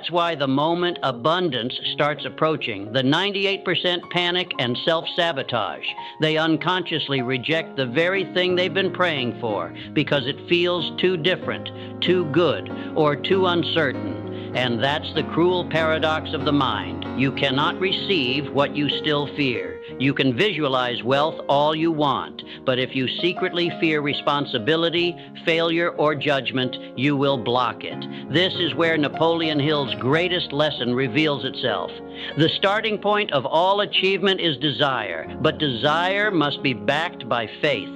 That's why the moment abundance starts approaching, the 98% panic and self-sabotage. They unconsciously reject the very thing they've been praying for because it feels too different, too good, or too uncertain. And that's the cruel paradox of the mind. You cannot receive what you still fear. You can visualize wealth all you want, but if you secretly fear responsibility, failure, or judgment, you will block it. This is where Napoleon Hill's greatest lesson reveals itself. The starting point of all achievement is desire, but desire must be backed by faith.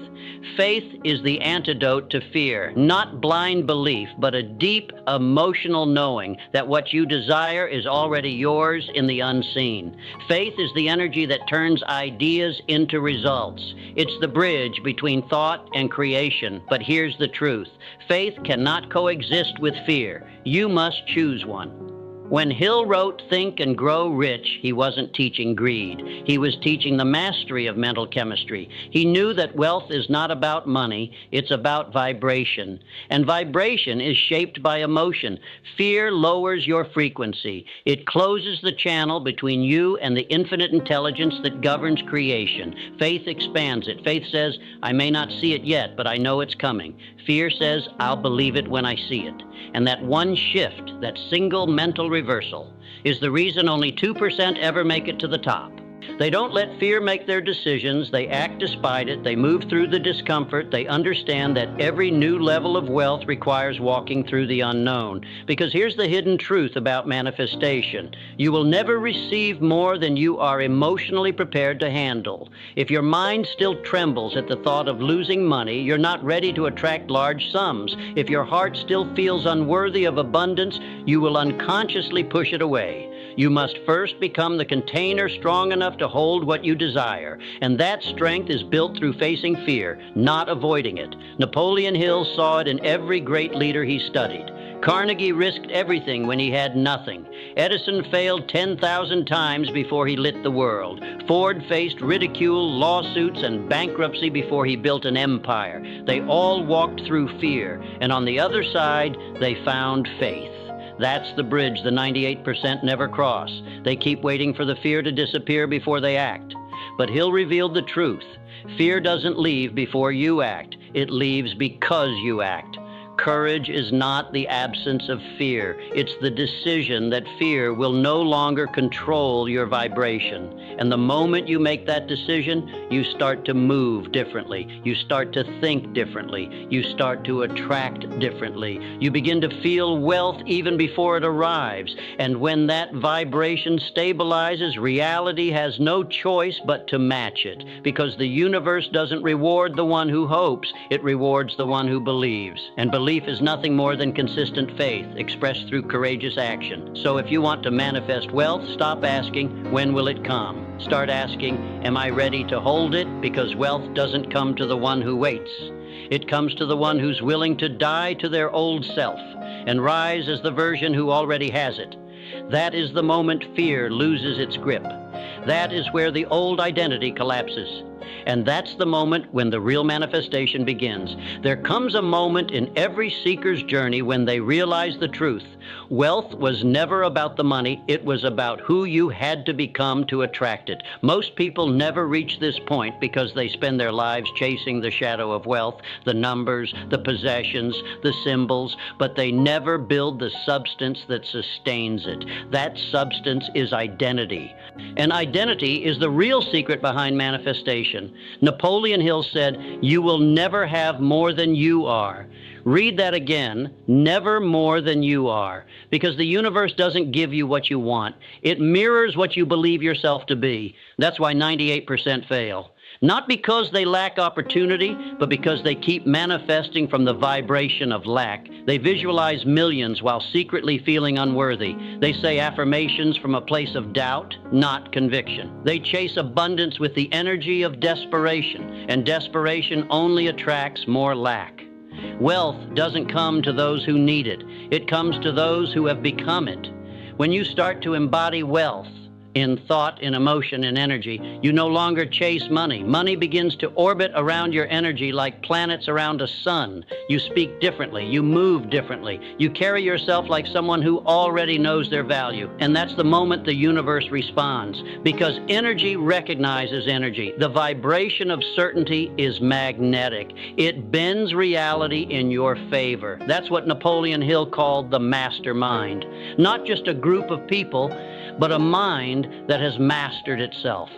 Faith is the antidote to fear, not blind belief, but a deep emotional knowing that what you desire is already yours in the unseen. Faith is the energy that turns ideas into results. It's the bridge between thought and creation. But here's the truth. Faith cannot coexist with fear. You must choose one. When Hill wrote Think and Grow Rich, he wasn't teaching greed. He was teaching the mastery of mental chemistry. He knew that wealth is not about money, it's about vibration. And vibration is shaped by emotion. Fear lowers your frequency. It closes the channel between you and the infinite intelligence that governs creation. Faith expands it. Faith says, I may not see it yet, but I know it's coming. Fear says, I'll believe it when I see it. And that one shift, that single mental reversal, is the reason only 2% ever make it to the top. They don't let fear make their decisions. They act despite it. They move through the discomfort. They understand that every new level of wealth requires walking through the unknown. Because here's the hidden truth about manifestation. You will never receive more than you are emotionally prepared to handle. If your mind still trembles at the thought of losing money, you're not ready to attract large sums. If your heart still feels unworthy of abundance, you will unconsciously push it away. You must first become the container strong enough to hold what you desire. And that strength is built through facing fear, not avoiding it. Napoleon Hill saw it in every great leader he studied. Carnegie risked everything when he had nothing. Edison failed 10,000 times before he lit the world. Ford faced ridicule, lawsuits, and bankruptcy before he built an empire. They all walked through fear, and on the other side, they found faith. That's the bridge the 98% never cross. They keep waiting for the fear to disappear before they act. But Hill revealed the truth. Fear doesn't leave before you act. It leaves because you act. Courage is not the absence of fear. It's the decision that fear will no longer control your vibration. And the moment you make that decision, you start to move differently. You start to think differently. You start to attract differently. You begin to feel wealth even before it arrives. And when that vibration stabilizes, reality has no choice but to match it. Because the universe doesn't reward the one who hopes, it rewards the one who believes. And belief is nothing more than consistent faith expressed through courageous action. So if you want to manifest wealth, stop asking, when will it come? Start asking, am I ready to hold it? Because wealth doesn't come to the one who waits. It comes to the one who's willing to die to their old self and rise as the version who already has it. That is the moment fear loses its grip. That is where the old identity collapses. And that's the moment when the real manifestation begins. There comes a moment in every seeker's journey when they realize the truth. Wealth was never about the money. It was about who you had to become to attract it. Most people never reach this point because they spend their lives chasing the shadow of wealth, the numbers, the possessions, the symbols, but they never build the substance that sustains it. That substance is identity. And identity is the real secret behind manifestation. Napoleon Hill said, "You will never have more than you are." Read that again, never more than you are. Because the universe doesn't give you what you want. It mirrors what you believe yourself to be. That's why 98% fail. Not because they lack opportunity, but because they keep manifesting from the vibration of lack. They visualize millions while secretly feeling unworthy. They say affirmations from a place of doubt, not conviction. They chase abundance with the energy of desperation, and desperation only attracts more lack. Wealth doesn't come to those who need it. It comes to those who have become it. When you start to embody wealth, in thought, in emotion, in energy. You no longer chase money. Money begins to orbit around your energy like planets around a sun. You speak differently. You move differently. You carry yourself like someone who already knows their value. And that's the moment the universe responds, because energy recognizes energy. The vibration of certainty is magnetic. It bends reality in your favor. That's what Napoleon Hill called the mastermind. Not just a group of people, but a mind that has mastered itself.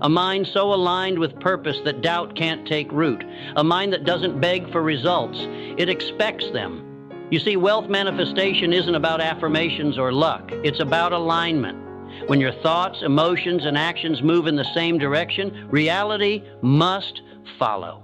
A mind so aligned with purpose that doubt can't take root. A mind that doesn't beg for results. It expects them. You see, wealth manifestation isn't about affirmations or luck. It's about alignment. When your thoughts, emotions, and actions move in the same direction, reality must follow.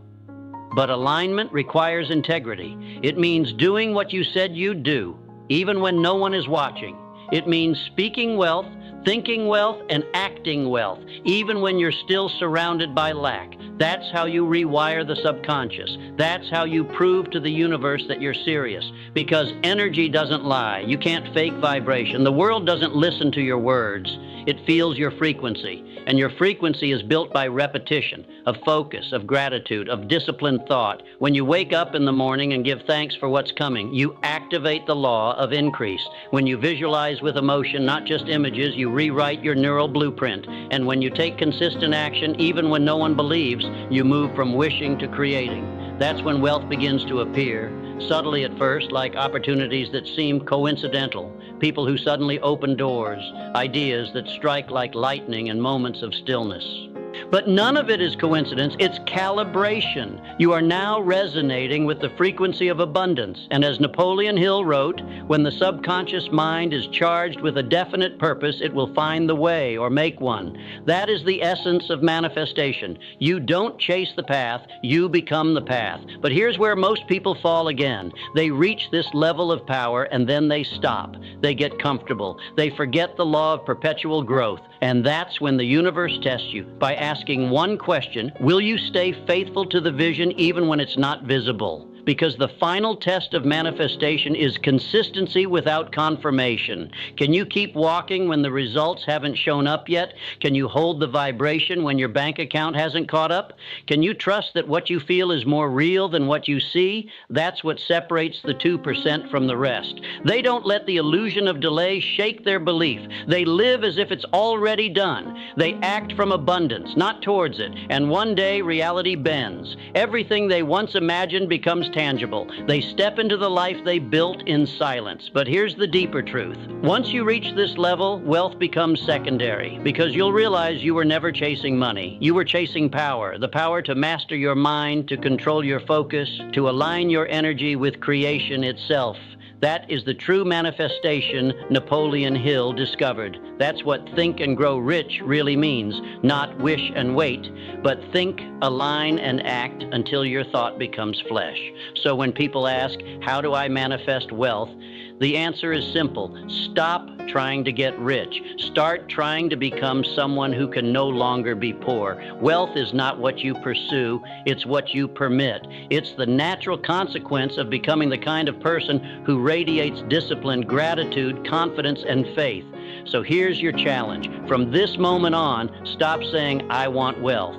But alignment requires integrity. It means doing what you said you'd do, even when no one is watching. It means speaking wealth, thinking wealth, and acting wealth, even when you're still surrounded by lack. That's how you rewire the subconscious. That's how you prove to the universe that you're serious. Because energy doesn't lie. You can't fake vibration. The world doesn't listen to your words. It feels your frequency. And your frequency is built by repetition, of focus, of gratitude, of disciplined thought. When you wake up in the morning and give thanks for what's coming, you activate the law of increase. When you visualize with emotion, not just images, you rewrite your neural blueprint. And when you take consistent action, even when no one believes, you move from wishing to creating. That's when wealth begins to appear, subtly at first, like opportunities that seem coincidental, people who suddenly open doors, ideas that strike like lightning in moments of stillness. But none of it is coincidence, it's calibration. You are now resonating with the frequency of abundance. And as Napoleon Hill wrote, when the subconscious mind is charged with a definite purpose, it will find the way or make one. That is the essence of manifestation. You don't chase the path, you become the path. But here's where most people fall again. They reach this level of power and then they stop. They get comfortable. They forget the law of perpetual growth. And that's when the universe tests you by asking one question: will you stay faithful to the vision even when it's not visible? Because the final test of manifestation is consistency without confirmation. Can you keep walking when the results haven't shown up yet? Can you hold the vibration when your bank account hasn't caught up? Can you trust that what you feel is more real than what you see? That's what separates the 2% from the rest. They don't let the illusion of delay shake their belief. They live as if it's already done. They act from abundance, not towards it. And one day reality bends. Everything they once imagined becomes tangible. They step into the life they built in silence. But here's the deeper truth. Once you reach this level, wealth becomes secondary, because you'll realize you were never chasing money. You were chasing power, the power to master your mind, to control your focus, to align your energy with creation itself. That is the true manifestation Napoleon Hill discovered. That's what think and grow rich really means. Not wish and wait, but think, align, and act until your thought becomes flesh. So when people ask, how do I manifest wealth? The answer is simple. Stop trying to get rich. Start trying to become someone who can no longer be poor. Wealth is not what you pursue, it's what you permit. It's the natural consequence of becoming the kind of person who radiates discipline, gratitude, confidence, and faith. So here's your challenge. From this moment on, stop saying, I want wealth.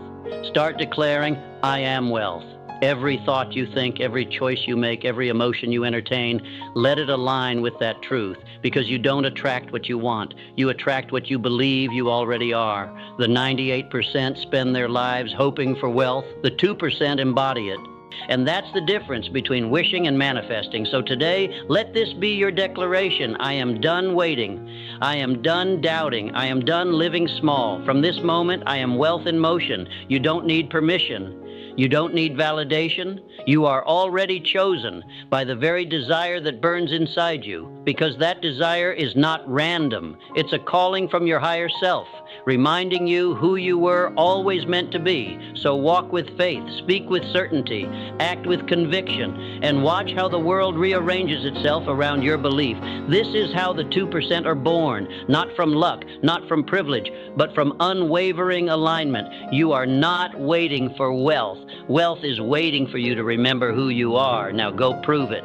Start declaring, I am wealth. Every thought you think, every choice you make, every emotion you entertain, let it align with that truth, because you don't attract what you want. You attract what you believe you already are. The 98% spend their lives hoping for wealth. The 2% embody it. And that's the difference between wishing and manifesting. So today, let this be your declaration. I am done waiting. I am done doubting. I am done living small. From this moment, I am wealth in motion. You don't need permission. You don't need validation. You are already chosen by the very desire that burns inside you, because that desire is not random. It's a calling from your higher self, reminding you who you were always meant to be. So walk with faith, speak with certainty, act with conviction, and watch how the world rearranges itself around your belief. This is how the 2% are born, not from luck, not from privilege, but from unwavering alignment. You are not waiting for wealth. Wealth is waiting for you to remember who you are. Now go prove it.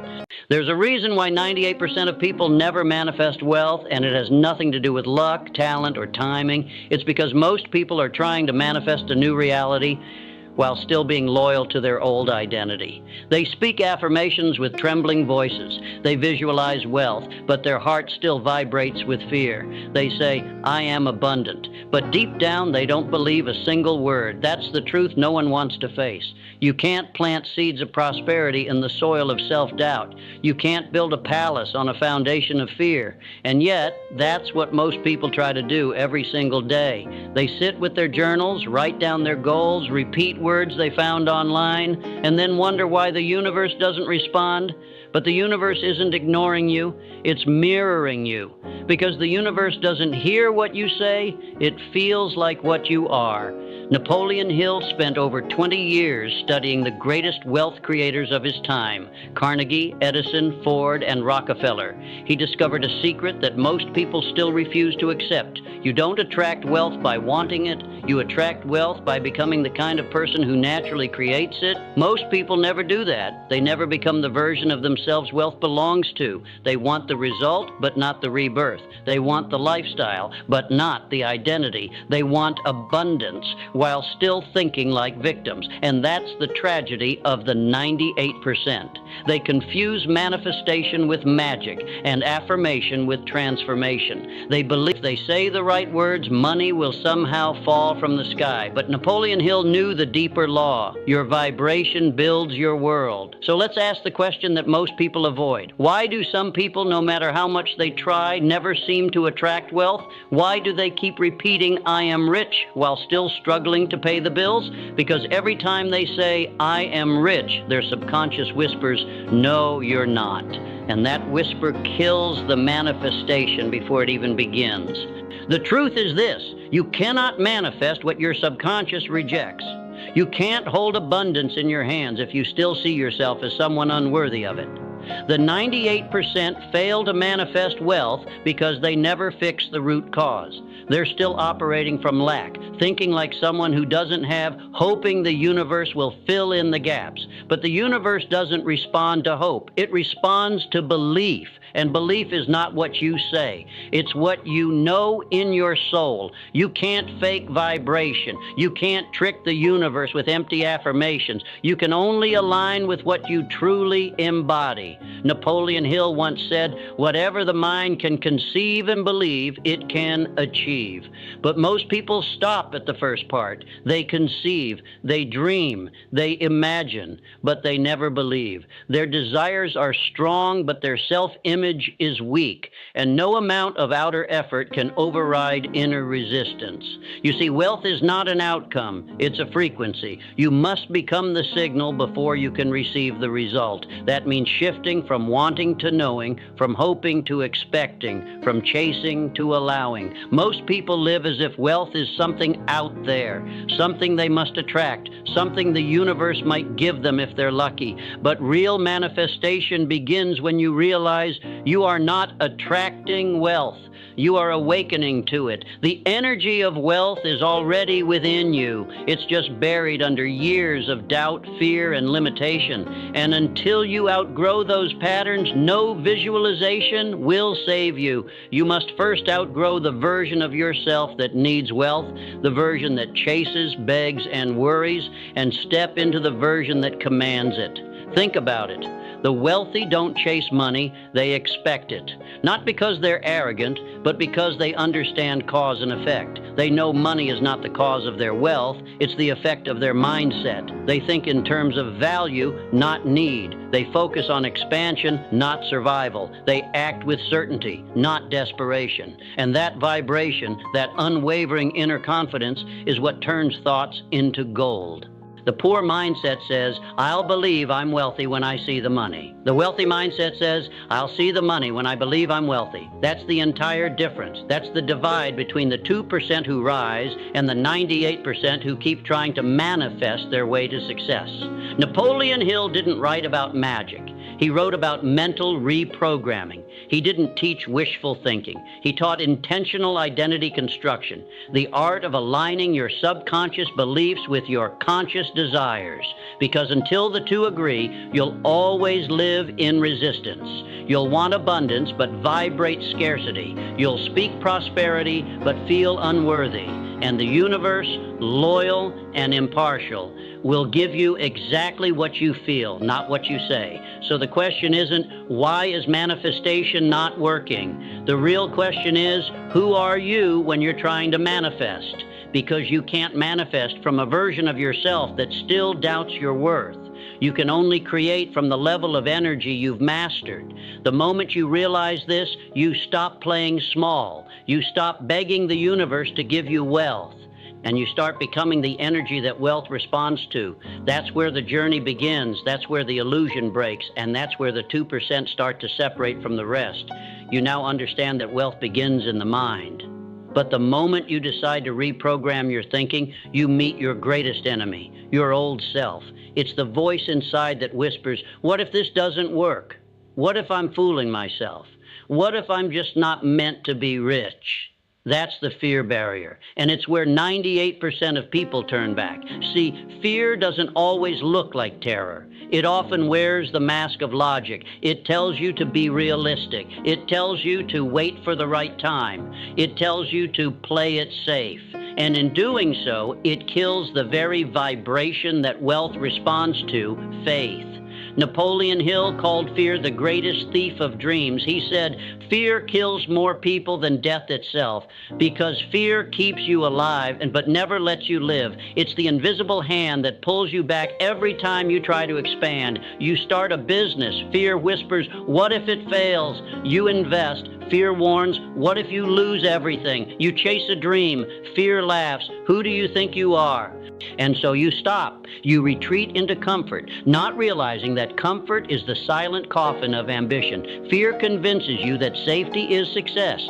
There's a reason why 98% of people never manifest wealth, and it has nothing to do with luck, talent, or timing. It's because most people are trying to manifest a new reality while still being loyal to their old identity. They speak affirmations with trembling voices. They visualize wealth, but their heart still vibrates with fear. They say, "I am abundant," but deep down they don't believe a single word. That's the truth no one wants to face. You can't plant seeds of prosperity in the soil of self-doubt. You can't build a palace on a foundation of fear. And yet, that's what most people try to do every single day. They sit with their journals, write down their goals, repeat words they found online, and then wonder why the universe doesn't respond. But the universe isn't ignoring you, it's mirroring you. Because the universe doesn't hear what you say, it feels like what you are. Napoleon Hill spent over 20 years studying the greatest wealth creators of his time, Carnegie, Edison, Ford, and Rockefeller. He discovered a secret that most people still refuse to accept. You don't attract wealth by wanting it, you attract wealth by becoming the kind of person who naturally creates it. Most people never do that. They never become the version of themselves wealth belongs to. They want the result, but not the rebirth. They want the lifestyle, but not the identity. They want abundance, while still thinking like victims. And that's the tragedy of the 98%. They confuse manifestation with magic and affirmation with transformation. They believe if they say the right words, money will somehow fall from the sky. But Napoleon Hill knew the deeper law. Your vibration builds your world. So let's ask the question that most people avoid. Why do some people, no matter how much they try, never seem to attract wealth? Why do they keep repeating, "I am rich," while still struggling to pay the bills? Because every time they say, "I am rich," their subconscious whispers, "No, you're not." And that whisper kills the manifestation before it even begins. The truth is this: you cannot manifest what your subconscious rejects. You can't hold abundance in your hands if you still see yourself as someone unworthy of it. The 98% fail to manifest wealth because they never fix the root cause. They're still operating from lack, thinking like someone who doesn't have, hoping the universe will fill in the gaps. But the universe doesn't respond to hope. It responds to belief. And belief is not what you say. It's what you know in your soul. You can't fake vibration. You can't trick the universe with empty affirmations. You can only align with what you truly embody. Napoleon Hill once said, "Whatever the mind can conceive and believe, it can achieve." But most people stop at the first part. They conceive, they dream, they imagine, but they never believe. Their desires are strong, but their self-image is weak, and no amount of outer effort can override inner resistance. You see, wealth is not an outcome, it's a frequency. You must become the signal before you can receive the result. That means shifting from wanting to knowing, from hoping to expecting, from chasing to allowing. Most people live as if wealth is something out there, something they must attract, something the universe might give them if they're lucky. But real manifestation begins when you realize you are not attracting wealth. You are awakening to it. The energy of wealth is already within you. It's just buried under years of doubt, fear, and limitation. And until you outgrow those patterns, no visualization will save you. You must first outgrow the version of yourself that needs wealth, the version that chases, begs, and worries, and step into the version that commands it. Think about it. The wealthy don't chase money, they expect it. Not because they're arrogant, but because they understand cause and effect. They know money is not the cause of their wealth, it's the effect of their mindset. They think in terms of value, not need. They focus on expansion, not survival. They act with certainty, not desperation. And that vibration, that unwavering inner confidence, is what turns thoughts into gold. The poor mindset says, "I'll believe I'm wealthy when I see the money." The wealthy mindset says, "I'll see the money when I believe I'm wealthy." That's the entire difference. That's the divide between the 2% who rise and the 98% who keep trying to manifest their way to success. Napoleon Hill didn't write about magic. He wrote about mental reprogramming. He didn't teach wishful thinking. He taught intentional identity construction, the art of aligning your subconscious beliefs with your conscious desires. Because until the two agree, you'll always live in resistance. You'll want abundance but vibrate scarcity. You'll speak prosperity but feel unworthy. And the universe, loyal and impartial, will give you exactly what you feel, not what you say. So the question isn't, why is manifestation not working? The real question is, who are you when you're trying to manifest? Because you can't manifest from a version of yourself that still doubts your worth. You can only create from the level of energy you've mastered. The moment you realize this, you stop playing small. You stop begging the universe to give you wealth. And you start becoming the energy that wealth responds to. That's where the journey begins. That's where the illusion breaks. And that's where the 2% start to separate from the rest. You now understand that wealth begins in the mind. But the moment you decide to reprogram your thinking, you meet your greatest enemy, your old self. It's the voice inside that whispers, what if this doesn't work? What if I'm fooling myself? What if I'm just not meant to be rich? That's the fear barrier, and it's where 98% of people turn back. See, fear doesn't always look like terror. It often wears the mask of logic. It tells you to be realistic. It tells you to wait for the right time. It tells you to play it safe. And in doing so, it kills the very vibration that wealth responds to, faith. Napoleon Hill called fear the greatest thief of dreams. He said, fear kills more people than death itself, because fear keeps you alive but never lets you live. It's the invisible hand that pulls you back every time you try to expand. You start a business. Fear whispers, what if it fails? You invest. Fear warns, what if you lose everything? You chase a dream. Fear laughs, who do you think you are? And so you stop. You retreat into comfort, not realizing that comfort is the silent coffin of ambition. Fear convinces you that safety is success.